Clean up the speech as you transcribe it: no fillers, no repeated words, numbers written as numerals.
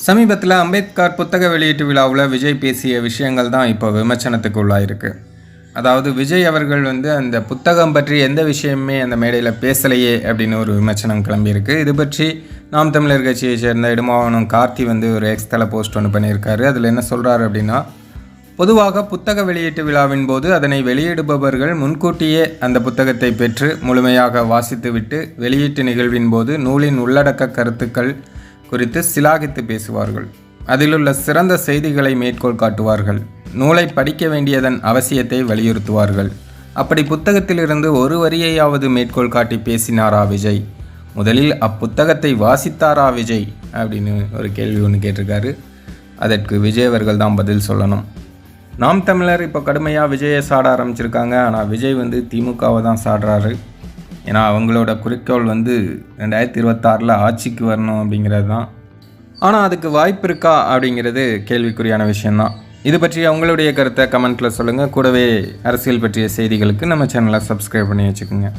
சமீபத்தில் அம்பேத்கர் புத்தக வெளியீட்டு விழாவில் விஜய் பேசிய விஷயங்கள் தான் இப்போ விமர்சனத்துக்கு உள்ளாயிருக்கு. அதாவது விஜய் அவர்கள் அந்த புத்தகம் பற்றி எந்த விஷயமே அந்த மேடையில் பேசலையே அப்படின்னு ஒரு விமர்சனம் கிளம்பியிருக்கு. இது பற்றி நாம் தமிழர் கட்சியை சேர்ந்த இடுமாவனம் கார்த்தி ஒரு எக்ஸ் தள போஸ்ட் ஒன்று பண்ணியிருக்காரு. அதில் என்ன சொல்கிறாரு அப்படின்னா, பொதுவாக புத்தக வெளியீட்டு விழாவின் போது அதனை வெளியிடுபவர்கள் முன்கூட்டியே அந்த புத்தகத்தை பெற்று முழுமையாக வாசித்துவிட்டு வெளியீட்டு நிகழ்வின் போது நூலின் உள்ளடக்க கருத்துக்கள் குறித்து சிலாகித்து பேசுவார்கள். அதிலுள்ள சிறந்த செய்திகளை மேற்கோள் காட்டுவார்கள். நூலை படிக்க வேண்டியதன் அவசியத்தை வலியுறுத்துவார்கள். அப்படி புத்தகத்திலிருந்து ஒரு வரியையாவது மேற்கோள் காட்டி பேசினாரா விஜய்? முதலில் அப்புத்தகத்தை வாசித்தாரா விஜய் அப்படின்னு ஒரு கேள்வி ஒன்று கேட்டிருக்காரு. அதற்கு விஜய் அவர்கள் தான் பதில் சொல்லணும். நாம் தமிழர் இப்போ கடுமையாக விஜயை சாட ஆரம்பிச்சிருக்காங்க. ஆனால் விஜய் திமுகவை தான் சாடுறாரு. ஏன்னா அவங்களோட குறிக்கோள் 2026 ஆட்சிக்கு வரணும் அப்படிங்கிறது தான். ஆனால் அதுக்கு வாய்ப்பு இருக்கா அப்படிங்கிறது கேள்விக்குறியான விஷயந்தான். இது பற்றி உங்களுடைய கருத்தை கமெண்ட்டில் சொல்லுங்கள். கூடவே அரசியல் பற்றிய செய்திகளுக்கு நம்ம சேனலை சப்ஸ்கிரைப் பண்ணி வச்சுக்கோங்க.